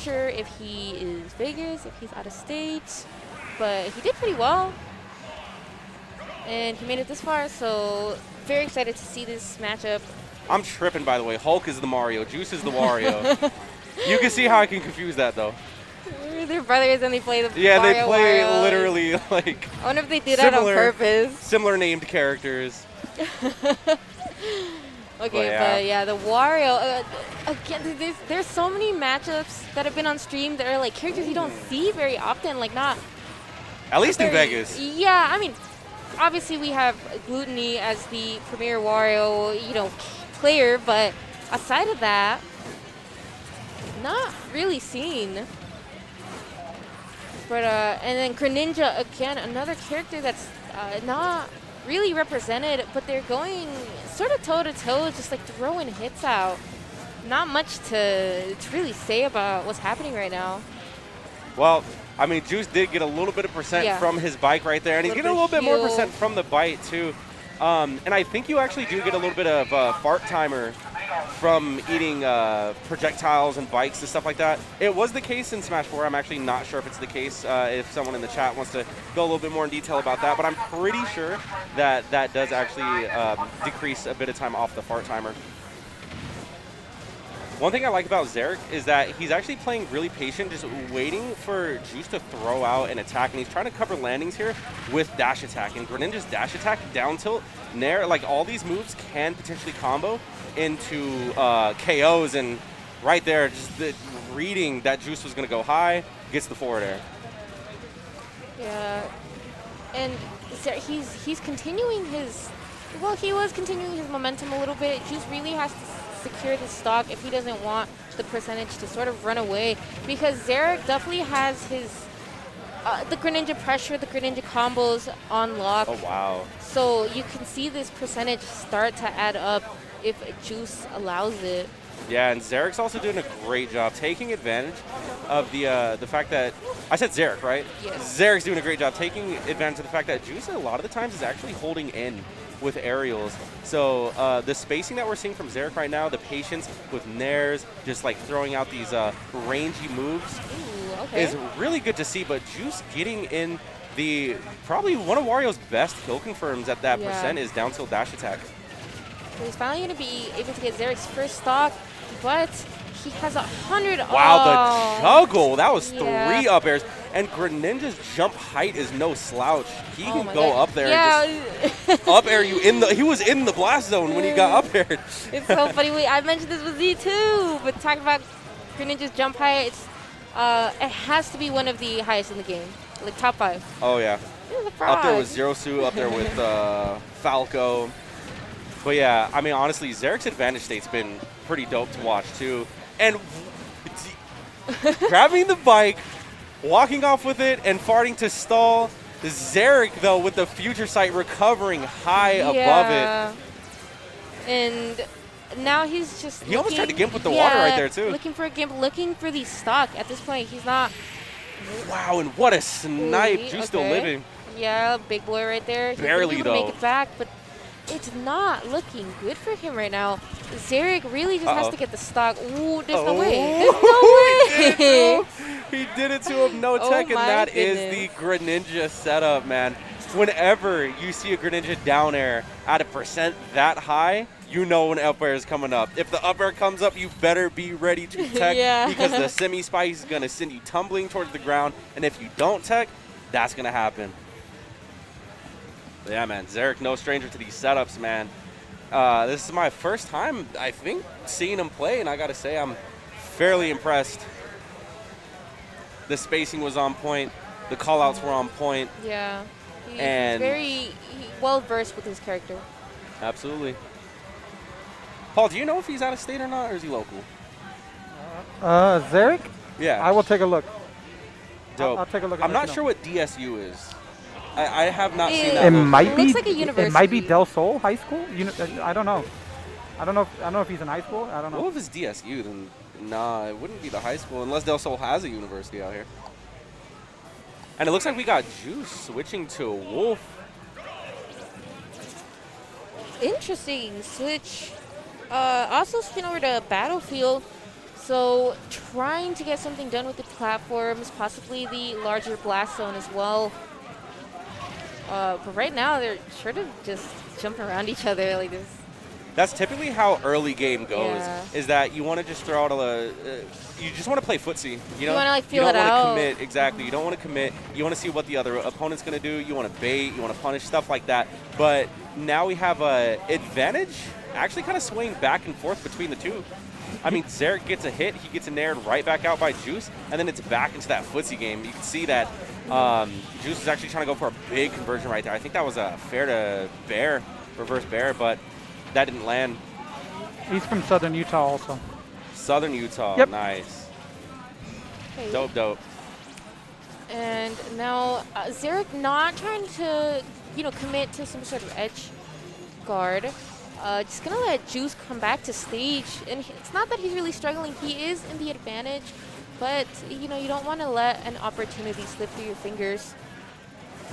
sure if he is Vegas, if he's out of state, but he did pretty well. And he made it this far, so very excited to see this matchup. I'm tripping, by the way. Hulk is the Mario. Juice is the Wario. You can see how I can confuse that, though. They're brothers and they play the Yeah, Wario, they play Wario. literally like. I wonder if they do that on purpose. Similar named characters. Okay, but yeah, the Wario. Again, there's so many matchups that have been on stream that are like characters you don't see very often. Like not. At least in Vegas. Yeah, I mean, obviously we have Gluttony as the premier Wario, player, but aside of that, not really seen. But and then Greninja again, another character that's not really represented, but they're going sort of toe to toe, just like throwing hits out. Not much to really say about what's happening right now. Well, I mean, Juice did get a little bit of percent from his bike right there, and he's getting a little bit more percent from the bite too. And I think you actually do get a little bit of fart timer from eating projectiles and bikes and stuff like that. It was the case in Smash 4. I'm actually not sure if it's the case. If someone in the chat wants to go a little bit more in detail about that, but I'm pretty sure that that does actually decrease a bit of time off the fart timer. One thing I like about Zerick is that he's actually playing really patient, just waiting for Juice to throw out an attack, and he's trying to cover landings here with dash attack. And Greninja's dash attack, down tilt, nair, like all these moves can potentially combo into KOs, and right there, just the reading that Juice was going to go high, gets the forward air. Yeah, and he's continuing his, well, he was continuing his momentum a little bit. Juice really has to secure the stock if he doesn't want the percentage to sort of run away, because Zerick definitely has his the Greninja pressure, the Greninja combos on lock. Oh, wow. So you can see this percentage start to add up if Juice allows it. Yeah, and Zerick's also doing a great job taking advantage of the fact that, I said Zerick, right? Yes. Zerick's doing a great job taking advantage of the fact that Juice a lot of the times is actually holding in with aerials. So the spacing that we're seeing from Zerick right now, the patience with nairs, just like throwing out these rangy moves, is really good to see. But Juice getting in the, probably one of Wario's best kill confirms at that percent is down tilt dash attack. He's finally going to be able to get Zerick's first stock, but he has 100. Wow, the juggle. That was 3 up airs. And Greninja's jump height is no slouch. He can go up there and just up air you in the. He was in the blast zone when he got up aired. It's so funny. I mentioned this with Z too, but talking about Greninja's jump height, it has to be one of the highest in the game, like top 5. Oh yeah. Up there with Zero Suit, up there with Falco. But yeah, I mean, honestly, Zerick's advantage state's been pretty dope to watch too. And grabbing the bike, walking off with it, and farting to stall. Zerick, though, with the future sight, recovering high above it. And now he's just He almost tried to gimp with the water right there, too. Looking for a gimp, looking for the stock. At this point, he's not. Wow, and what a snipe. Juice still living. Yeah, big boy right there. Barely, though. Make it back, but it's not looking good for him right now. Zerick really just has to get the stock. Ooh, there's no way. There's no way. He did it to him, no tech, and that is the Greninja setup, man. Whenever you see a Greninja down air at a percent that high, you know when up air is coming up. If the up air comes up, you better be ready to tech because the semi-spike is going to send you tumbling towards the ground, and if you don't tech, that's going to happen. Yeah, man, Zerick, no stranger to these setups, man. This is my first time, I think, seeing him play, and I got to say I'm fairly impressed. The spacing was on point. The call-outs were on point. Yeah, he's very well-versed with his character. Absolutely. Paul, do you know if he's out of state or not, or is he local? Zerick? Yeah. I will take a look. Dope. I'll take a look. I'm not sure what DSU is. I have not seen that. It might be. Looks like a university. It might be Del Sol High School. I don't know. I don't know if he's in high school. I don't know. Well, if it's DSU, then nah, it wouldn't be the high school unless Del Sol has a university out here. And it looks like we got Juice switching to Wolf. Interesting switch. Also switching over to Battlefield. So trying to get something done with the platforms, possibly the larger blast zone as well. But right now, they're sort of just jumping around each other like this. That's typically how early game goes. Yeah. Is that you want to just throw out you just want to play footsie. You want to like feel you it don't out. want to commit. Exactly. You don't want to commit. You want to see what the other opponent's going to do. You want to bait. You want to punish, stuff like that. But now we have a advantage actually kind of swaying back and forth between the two. I mean, Zerick gets a hit. He gets nared right back out by Juice. And then it's back into that footsie game. You can see that Juice is actually trying to go for a big conversion right there. I think that was a fair to bear, reverse bear, but that didn't land. He's from Southern Utah also. Southern Utah, yep. Nice. Okay. Dope, dope. And now Zerick not trying to, commit to some sort of edge guard. Just gonna let Juice come back to stage, and it's not that he's really struggling. He is in the advantage, but you don't want to let an opportunity slip through your fingers.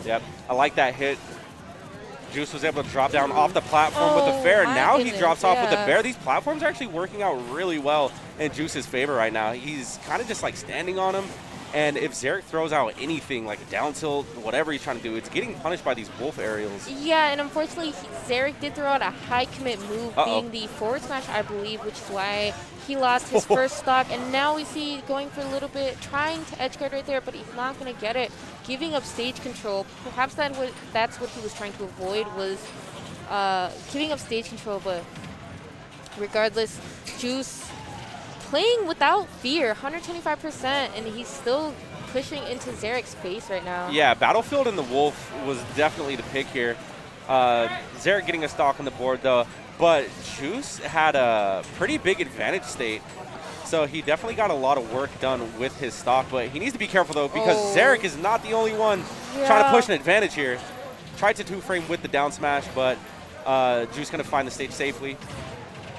Yep, I like that hit. Juice was able to drop down off the platform with the fair. Now he drops off with the bear. These platforms are actually working out really well in Juice's favor right now. He's kind of just like standing on him. And if Zerick throws out anything, like a down tilt, whatever he's trying to do, it's getting punished by these wolf aerials. Yeah, and unfortunately, Zerick did throw out a high commit move, being the forward smash, I believe, which is why he lost his first stock. And now we see going for a little bit, trying to edge guard right there, but he's not going to get it. Giving up stage control. Perhaps that's what he was trying to avoid, was giving up stage control. But regardless, Juice playing without fear, 125%, and he's still pushing into Zerick's face right now. Yeah, Battlefield and the Wolf was definitely the pick here. Zerick getting a stock on the board, though, but Juice had a pretty big advantage state, so he definitely got a lot of work done with his stock, but he needs to be careful, though, because Zerick is not the only one trying to push an advantage here. Tried to two-frame with the down smash, but Juice going to find the stage safely.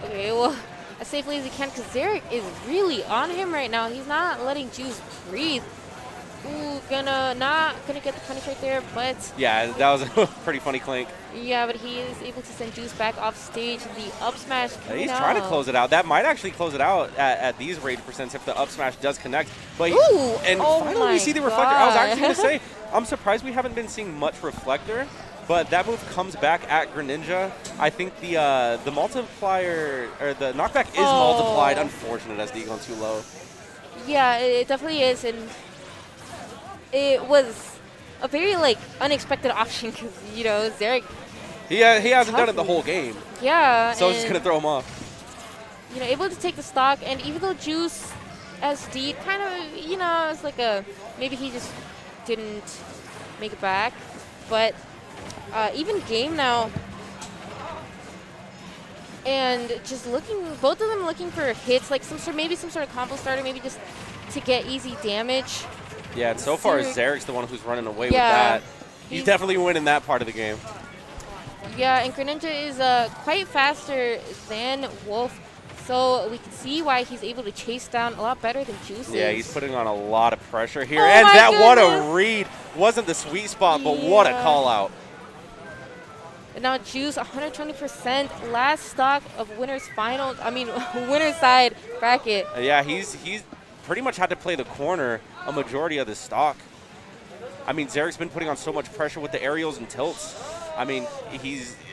Okay, well, as safely as he can, because Zerick is really on him right now. He's not letting Juice breathe. Ooh, not gonna get the punish right there, but yeah, that was a pretty funny clink. Yeah, but he is able to send Juice back off stage. The up smash. He's trying to close it out. That might actually close it out at these rage percents if the up smash does connect. But finally we see the reflector. I was actually gonna say, I'm surprised we haven't been seeing much reflector. But that move comes back at Greninja. I think the multiplier, or the knockback is multiplied. Unfortunate as the gone too low. Yeah, it definitely is, and it was a very unexpected option because Zerick. He hasn't done it the whole game. Yeah. So it's just gonna throw him off. Able to take the stock, and even though Juice SD kind of it's like maybe he just didn't make it back, but. Even game now, and just both of them looking for hits, like maybe some sort of combo starter, maybe just to get easy damage. Yeah, and so far Zerick's the one who's running away with that. He's definitely winning that part of the game. Yeah, and Greninja is quite faster than Wolf, so we can see why he's able to chase down a lot better than Juice. Yeah, he's putting on a lot of pressure here, and what a read. Wasn't the sweet spot, but what a call out. And now Juice, 120%, last stock of winner's finals. I mean, winner's side bracket. Yeah, he's pretty much had to play the corner a majority of the stock. I mean, Zerick's been putting on so much pressure with the aerials and tilts. I mean,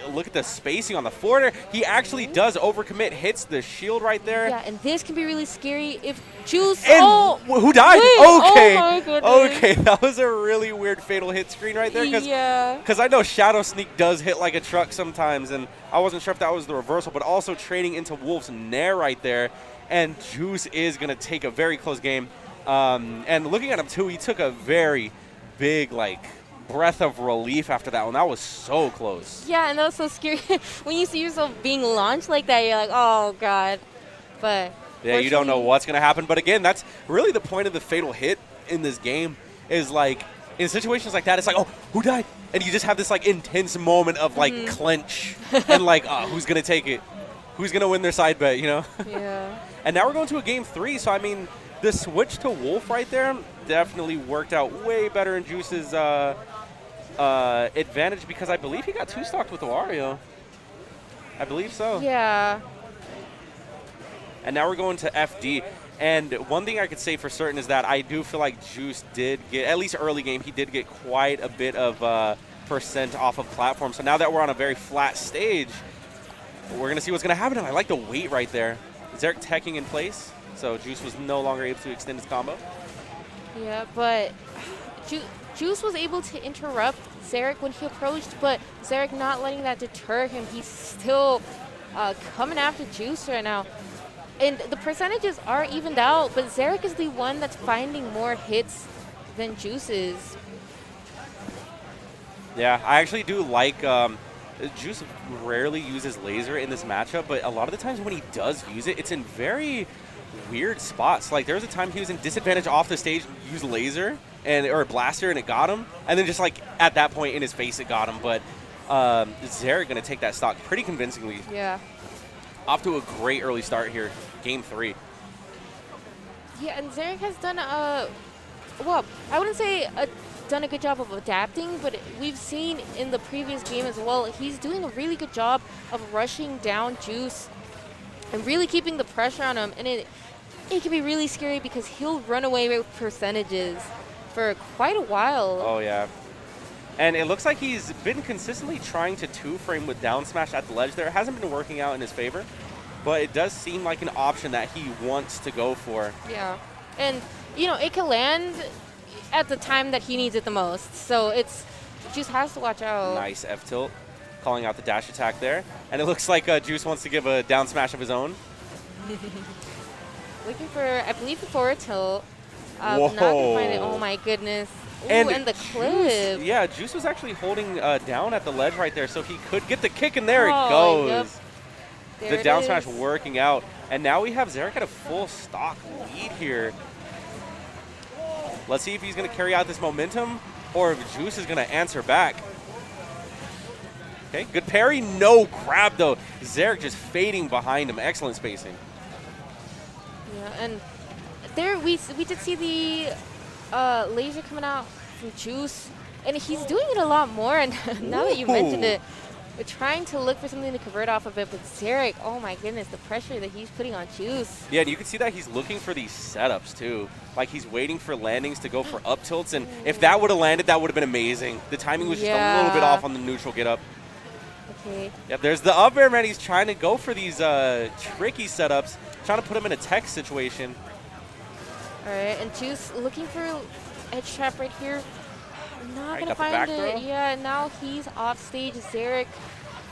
look at the spacing on the forwarder. He actually does overcommit, hits the shield right there. Yeah, and this can be really scary if Juice. And who died? Okay. Oh my goodness. Okay, that was a really weird fatal hit screen right there. Because I know Shadow Sneak does hit like a truck sometimes, and I wasn't sure if that was the reversal, but also trading into Wolf's Nair right there. And Juice is going to take a very close game. And looking at him, too, he took a very big, breath of relief after that one. That was so close. Yeah, and that was so scary. When you see yourself being launched like that, you're like, oh, God. But yeah, you don't know what's going to happen. But again, that's really the point of the fatal hit in this game is in situations like that, it's oh, who died? And you just have this intense moment of clench and who's going to take it? Who's going to win their side bet, Yeah. And now we're going to a game 3. So, I mean, the switch to Wolf right there definitely worked out way better in Juice's advantage because I believe he got 2-stocked with the Wario. I believe so. Yeah. And now we're going to FD. And one thing I could say for certain is that I do feel like Juice did get, at least early game, he did get quite a bit of percent off of platform. So now that we're on a very flat stage, we're going to see what's going to happen. And I like the weight right there. Zerick teching in place, so Juice was no longer able to extend his combo. Yeah, but Juice was able to interrupt Zerick when he approached, but Zerick not letting that deter him. He's still coming after Juice right now. And the percentages are evened out, but Zerick is the one that's finding more hits than Juice is. Yeah, I actually do like Juice rarely uses laser in this matchup, but a lot of the times when he does use it, it's in very weird spots. Like there was a time he was in disadvantage off the stage, used laser or blaster, and it got him. And then just like at that point in his face, it got him. But Zerick going to take that stock pretty convincingly. Yeah. Off to a great early start here, game 3. Yeah, and Zerick has done well, I wouldn't say done a good job of adapting, but we've seen in the previous game as well, he's doing a really good job of rushing down Juice and really keeping the pressure on him. And it can be really scary because he'll run away with percentages for quite a while. Oh, yeah. And it looks like he's been consistently trying to 2-frame with down smash at the ledge there. It hasn't been working out in his favor, but it does seem like an option that he wants to go for. Yeah. And, you know, it can land at the time that he needs it the most. So it's Juice has to watch out. Nice F-tilt, calling out the dash attack there. And it looks like Juice wants to give a down smash of his own. Looking for, I believe, the forward tilt. Whoa. Not gonna find it. Oh, my goodness. Ooh, and the clip. Yeah, Juice was actually holding down at the ledge right there, so he could get the kick, and there it goes. Yep. The down smash working out. And now we have Zerick at a full stock lead here. Let's see if he's going to carry out this momentum or if Juice is going to answer back. Okay, good parry. No grab, though. Zerick just fading behind him. Excellent spacing. Yeah, and there we did see the laser coming out from Juice, and he's doing it a lot more. And now that you mentioned it, we're trying to look for something to convert off of it, but Zerick, oh my goodness, the pressure that he's putting on Juice. Yeah, and you can see that he's looking for these setups too. Like he's waiting for landings to go for up tilts, and if that would have landed, that would have been amazing. The timing was just a little bit off on the neutral get up. Okay. Yep, there's the up air, man. He's trying to go for these tricky setups, trying to put him in a tech situation. All right, and Juice looking for edge trap right here. Not gonna got the find back it. throw. Yeah, now he's off stage. Zerick,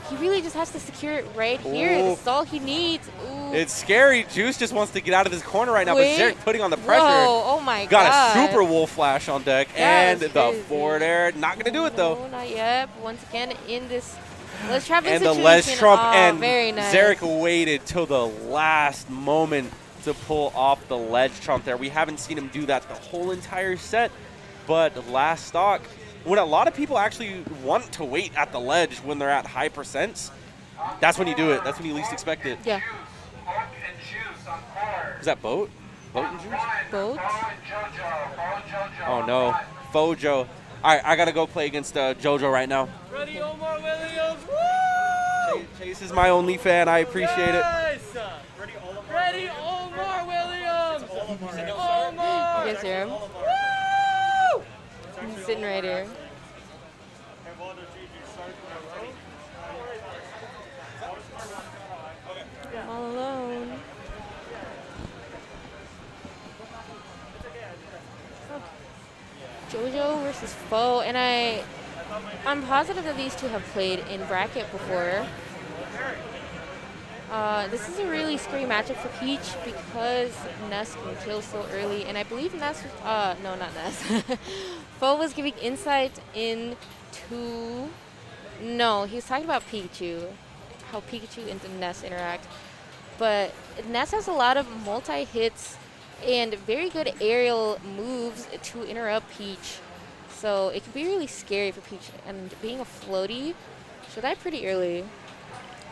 he really just has to secure it right here. That's all he needs. Ooh. It's scary. Juice just wants to get out of this corner right now, but Zerick putting on the pressure. Whoa, oh my Got God. a super wolf flash on deck, and the forward air. Not gonna do it though. No, not yet. But once again, in this ledge trap And situation. the ledge trump, and very nice. Zerick waited till the last moment to pull off the ledge trump there. We haven't seen him do that the whole entire set, but last stock, when a lot of people actually want to wait at the ledge when they're at high percents, that's when you do it. That's when you least expect it. Yeah. Is that boat? Boat and juice? Boat? Oh no, Fojo. All right, I gotta go play against JoJo right now. Ready, Omar Williams. Woo! Chase is my only fan. I appreciate it. Ready, Omar Williams. Omar. You guys hear him? Woo! He's sitting right here. All alone. JoJo versus Foe, and I'm positive that these two have played in bracket before. This is a really scary matchup for Peach because Ness can kill so early, and I believe Ness, no, not Ness. Foe was giving insight into, no, he was talking about Pikachu, how Pikachu and Ness interact. But Ness has a lot of multi-hits and very good aerial moves to interrupt Peach. So it can be really scary for Peach, and being a floaty, should die pretty early.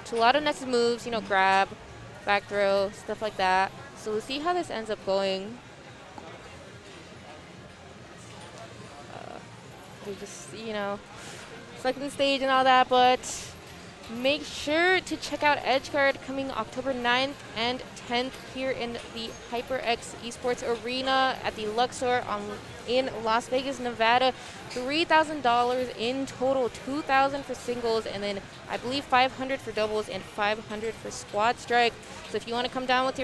So a lot of Ness's moves, you know, grab, back throw, stuff like that. So we'll see how this ends up going. They just, you know, selecting the stage and all that, but make sure to check out EdgeGuard coming October 9th and 10th here in the HyperX Esports Arena at the Luxor in Las Vegas, Nevada. $3,000 in total, $2,000 for singles, and then I believe $500 for doubles and $500 for squad strike. So if you want to come down with your